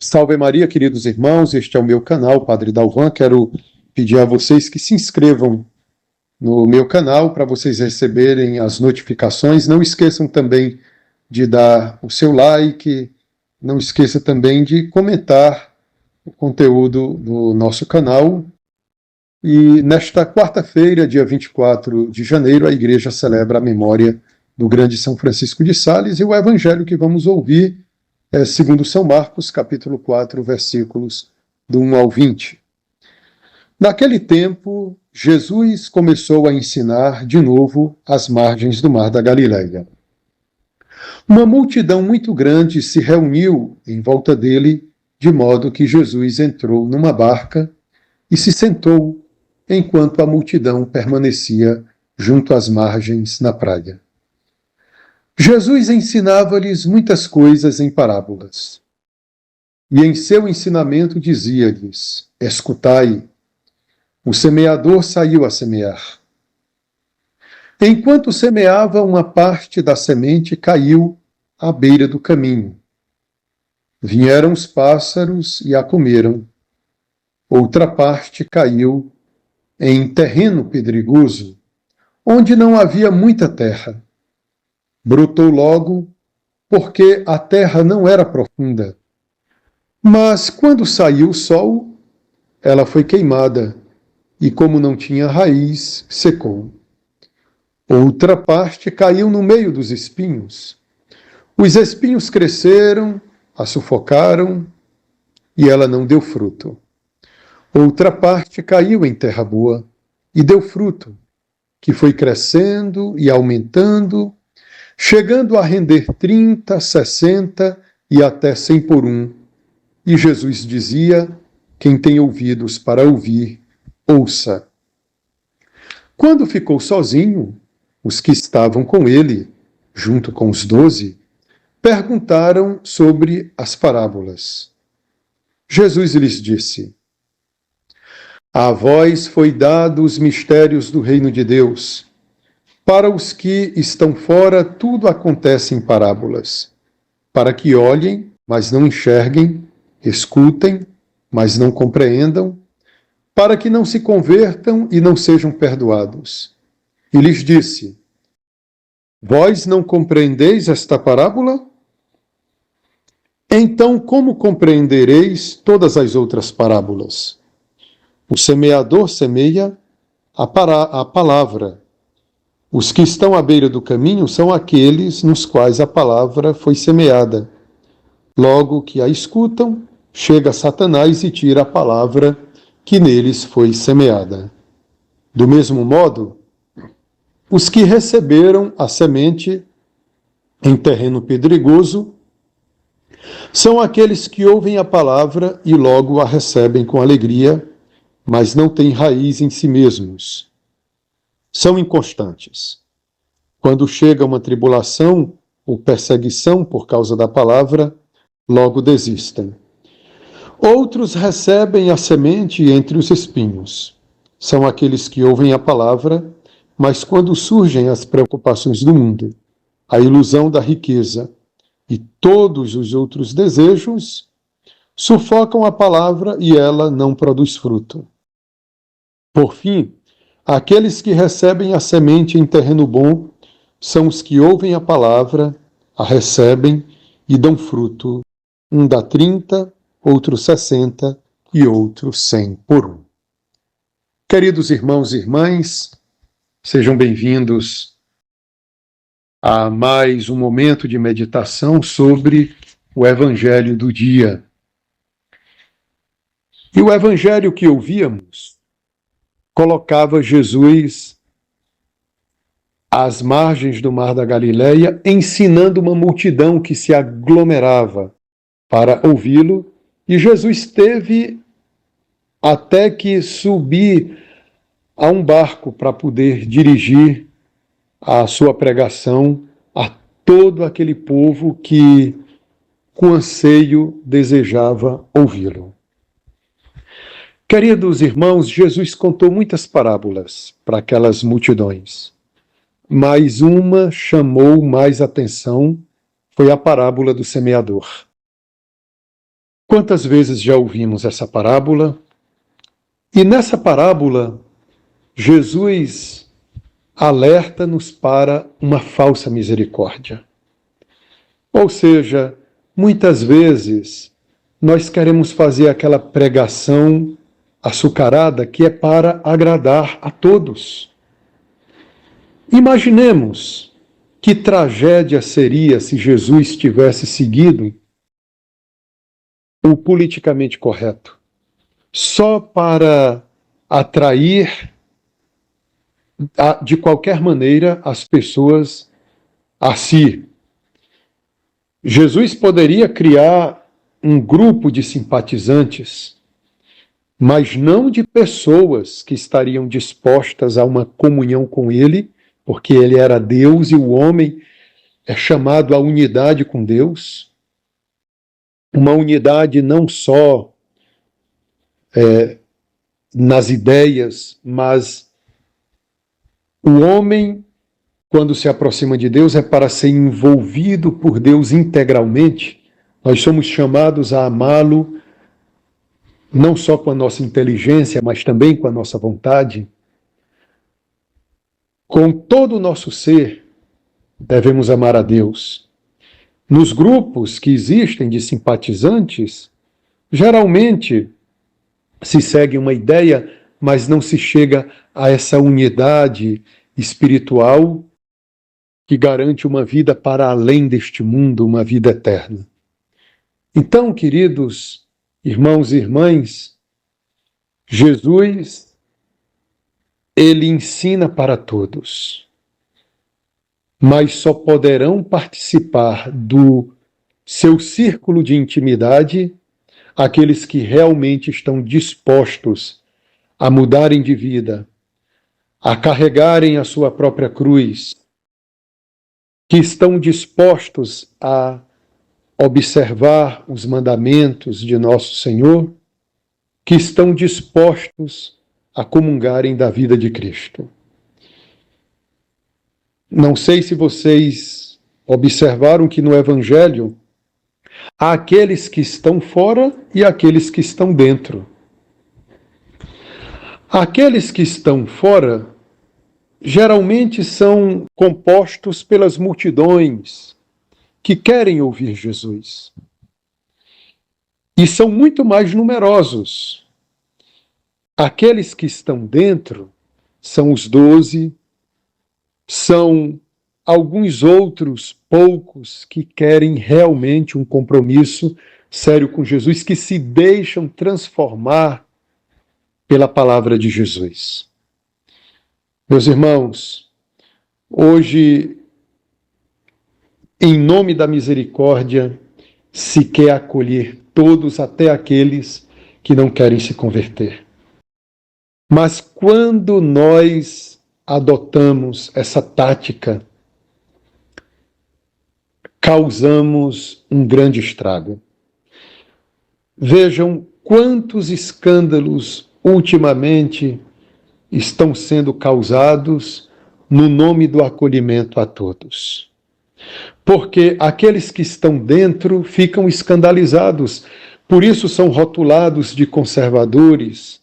Salve Maria, queridos irmãos, este é o meu canal, Padre Dalvan. Quero pedir a vocês que se inscrevam no meu canal para vocês receberem as notificações. Não esqueçam também de dar o seu like, não esqueça também de comentar o conteúdo do nosso canal. E nesta quarta-feira, dia 24 de janeiro, a Igreja celebra a memória do grande São Francisco de Sales, e o evangelho que vamos ouvir é segundo São Marcos, capítulo 4, versículos do 1 ao 20. Naquele tempo, Jesus começou a ensinar de novo às margens do mar da Galileia. Uma multidão muito grande se reuniu em volta dele, de modo que Jesus entrou numa barca e se sentou, enquanto a multidão permanecia junto às margens na praia. Jesus ensinava-lhes muitas coisas em parábolas. E em seu ensinamento dizia-lhes: escutai, o semeador saiu a semear. Enquanto semeava, uma parte da semente caiu à beira do caminho. Vieram os pássaros e a comeram. Outra parte caiu em terreno pedregoso, onde não havia muita terra. Brotou logo, porque a terra não era profunda. Mas quando saiu o sol, ela foi queimada, e como não tinha raiz, secou. Outra parte caiu no meio dos espinhos. Os espinhos cresceram, a sufocaram, e ela não deu fruto. Outra parte caiu em terra boa, e deu fruto, que foi crescendo e aumentando, chegando a render 30, 60 e até 100 por um. E Jesus dizia: quem tem ouvidos para ouvir, ouça. Quando ficou sozinho, os que estavam com ele, junto com os 12, perguntaram sobre as parábolas. Jesus lhes disse: a vós foi dado os mistérios do reino de Deus. Para os que estão fora, tudo acontece em parábolas, para que olhem, mas não enxerguem, escutem, mas não compreendam, para que não se convertam e não sejam perdoados. E lhes disse: vós não compreendeis esta parábola? Então, como compreendereis todas as outras parábolas? O semeador semeia a palavra. Os que estão à beira do caminho são aqueles nos quais a palavra foi semeada. Logo que a escutam, chega Satanás e tira a palavra que neles foi semeada. Do mesmo modo, os que receberam a semente em terreno pedregoso são aqueles que ouvem a palavra e logo a recebem com alegria, mas não têm raiz em si mesmos. São inconstantes. Quando chega uma tribulação ou perseguição por causa da palavra, logo desistem. Outros recebem a semente entre os espinhos. São aqueles que ouvem a palavra, mas quando surgem as preocupações do mundo, a ilusão da riqueza e todos os outros desejos, sufocam a palavra e ela não produz fruto. Por fim, aqueles que recebem a semente em terreno bom são os que ouvem a palavra, a recebem e dão fruto. Um dá 30, outro 60 e outro 100 por um. Queridos irmãos e irmãs, sejam bem-vindos a mais um momento de meditação sobre o Evangelho do dia. E o Evangelho que ouvíamos colocava Jesus às margens do mar da Galileia, ensinando uma multidão que se aglomerava para ouvi-lo, e Jesus teve até que subir a um barco para poder dirigir a sua pregação a todo aquele povo que, com anseio, desejava ouvi-lo. Queridos irmãos, Jesus contou muitas parábolas para aquelas multidões, mas uma chamou mais atenção, foi a parábola do semeador. Quantas vezes já ouvimos essa parábola? E nessa parábola, Jesus alerta-nos para uma falsa misericórdia. Ou seja, muitas vezes nós queremos fazer aquela pregação açucarada que é para agradar a todos. Imaginemos que tragédia seria se Jesus tivesse seguido o politicamente correto, só para atrair de qualquer maneira as pessoas a si. Jesus poderia criar um grupo de simpatizantes, mas não de pessoas que estariam dispostas a uma comunhão com ele, porque ele era Deus e o homem é chamado à unidade com Deus. Uma unidade não só nas ideias, mas o homem, quando se aproxima de Deus, é para ser envolvido por Deus integralmente. Nós somos chamados a amá-lo não só com a nossa inteligência, mas também com a nossa vontade. Com todo o nosso ser, devemos amar a Deus. Nos grupos que existem de simpatizantes, geralmente se segue uma ideia, mas não se chega a essa unidade espiritual que garante uma vida para além deste mundo, uma vida eterna. Então, queridos irmãos e irmãs, Jesus, ele ensina para todos, mas só poderão participar do seu círculo de intimidade aqueles que realmente estão dispostos a mudarem de vida, a carregarem a sua própria cruz, que estão dispostos a observar os mandamentos de nosso Senhor, que estão dispostos a comungarem da vida de Cristo. Não sei se vocês observaram que no Evangelho há aqueles que estão fora e aqueles que estão dentro. Aqueles que estão fora geralmente são compostos pelas multidões que querem ouvir Jesus. E são muito mais numerosos. Aqueles que estão dentro são os 12, são alguns outros poucos que querem realmente um compromisso sério com Jesus, que se deixam transformar pela palavra de Jesus. Meus irmãos, hoje, em nome da misericórdia, se quer acolher todos, até aqueles que não querem se converter. Mas quando nós adotamos essa tática, causamos um grande estrago. Vejam quantos escândalos ultimamente estão sendo causados no nome do acolhimento a todos. Porque aqueles que estão dentro ficam escandalizados, por isso são rotulados de conservadores,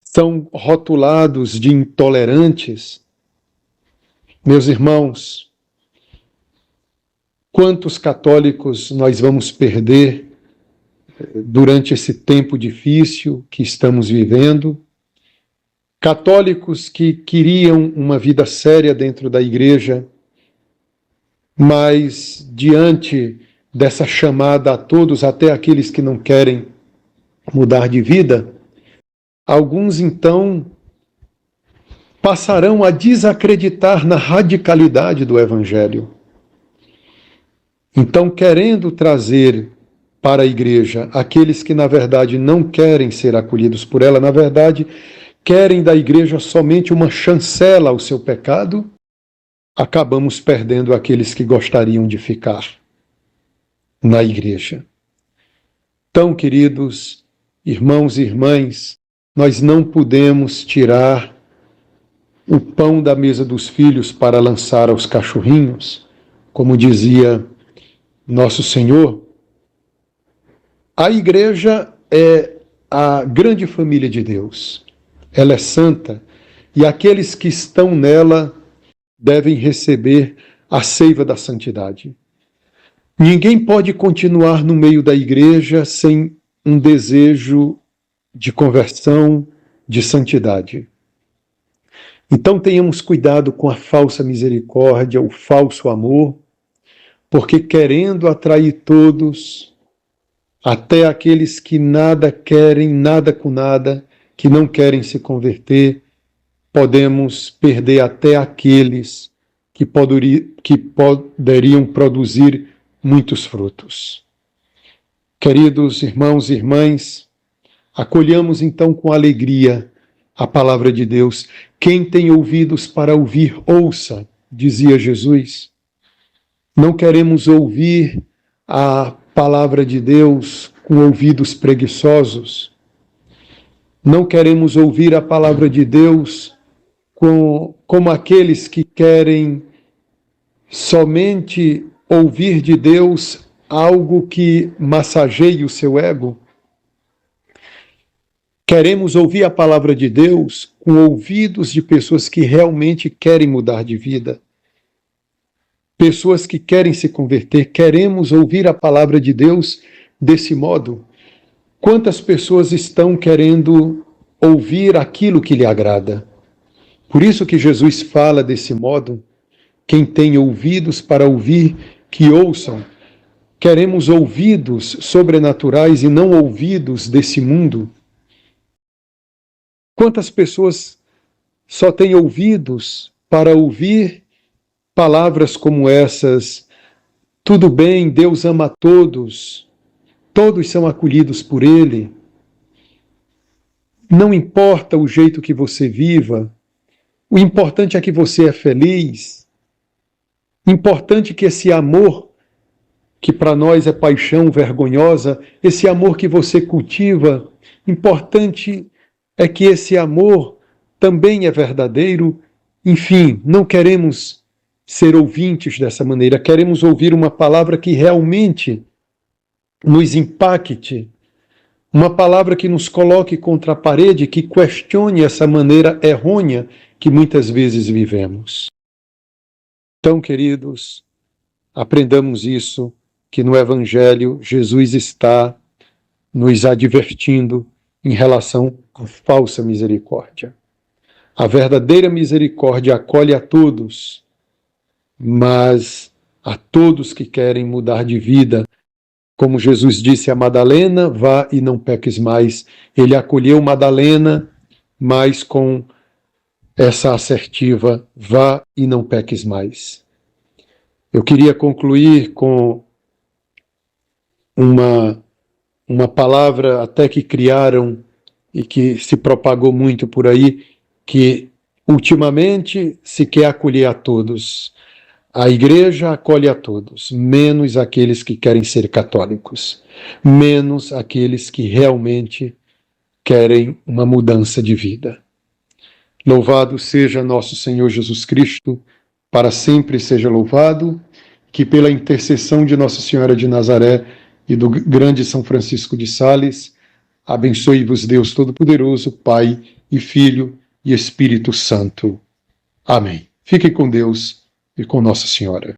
são rotulados de intolerantes. Meus irmãos, quantos católicos nós vamos perder durante esse tempo difícil que estamos vivendo? Católicos que queriam uma vida séria dentro da igreja, mas diante dessa chamada a todos, até aqueles que não querem mudar de vida, alguns então passarão a desacreditar na radicalidade do Evangelho. Então, querendo trazer para a igreja aqueles que, na verdade, não querem ser acolhidos por ela, na verdade, querem da igreja somente uma chancela ao seu pecado, acabamos perdendo aqueles que gostariam de ficar na igreja. Então, queridos irmãos e irmãs, nós não podemos tirar o pão da mesa dos filhos para lançar aos cachorrinhos, como dizia nosso Senhor. A igreja é a grande família de Deus. Ela é santa e aqueles que estão nela devem receber a seiva da santidade. Ninguém pode continuar no meio da igreja sem um desejo de conversão, de santidade. Então tenhamos cuidado com a falsa misericórdia, o falso amor, porque querendo atrair todos, até aqueles que nada querem, nada com nada, que não querem se converter, podemos perder até aqueles que poderiam produzir muitos frutos. Queridos irmãos e irmãs, acolhamos então com alegria a palavra de Deus. Quem tem ouvidos para ouvir, ouça, dizia Jesus. Não queremos ouvir a palavra de Deus com ouvidos preguiçosos. Não queremos ouvir a palavra de Deus como aqueles que querem somente ouvir de Deus algo que massageie o seu ego. Queremos ouvir a palavra de Deus com ouvidos de pessoas que realmente querem mudar de vida. Pessoas que querem se converter. Queremos ouvir a palavra de Deus desse modo. Quantas pessoas estão querendo ouvir aquilo que lhe agrada? Por isso que Jesus fala desse modo. Quem tem ouvidos para ouvir, que ouçam. Queremos ouvidos sobrenaturais e não ouvidos desse mundo. Quantas pessoas só têm ouvidos para ouvir palavras como essas? Tudo bem, Deus ama todos, todos são acolhidos por Ele. Não importa o jeito que você viva, o importante é que você é feliz. Importante que esse amor, que para nós é paixão vergonhosa, esse amor que você cultiva, importante é que esse amor também é verdadeiro. Enfim, não queremos ser ouvintes dessa maneira, queremos ouvir uma palavra que realmente nos impacte, uma palavra que nos coloque contra a parede, que questione essa maneira errônea que muitas vezes vivemos. Então, queridos, aprendamos isso, que no Evangelho Jesus está nos advertindo em relação à falsa misericórdia. A verdadeira misericórdia acolhe a todos, mas a todos que querem mudar de vida. Como Jesus disse a Madalena, vá e não peques mais. Ele acolheu Madalena, mas com essa assertiva, vá e não peques mais. Eu queria concluir com uma palavra até que criaram e que se propagou muito por aí, que ultimamente se quer acolher a todos. A igreja acolhe a todos, menos aqueles que querem ser católicos, menos aqueles que realmente querem uma mudança de vida. Louvado seja nosso Senhor Jesus Cristo, para sempre seja louvado, que pela intercessão de Nossa Senhora de Nazaré e do grande São Francisco de Sales, abençoe-vos Deus Todo-Poderoso, Pai e Filho e Espírito Santo. Amém. Fiquem com Deus e com Nossa Senhora.